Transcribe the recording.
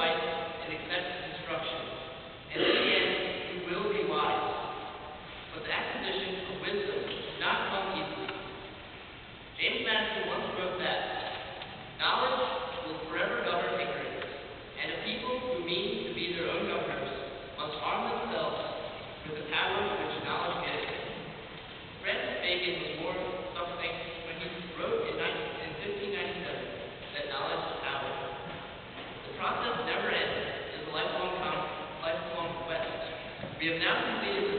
advice and accept instruction. And in the end, you will be wise. But the acquisition of wisdom does not come easily. James Madison once wrote that knowledge will forever govern ignorance, and a people who mean to be their own governors must arm themselves with the power which knowledge gives. Francis Bacon was more something when he wrote in 1597 that knowledge is power. The process never ends. It is a lifelong quest. We have now completed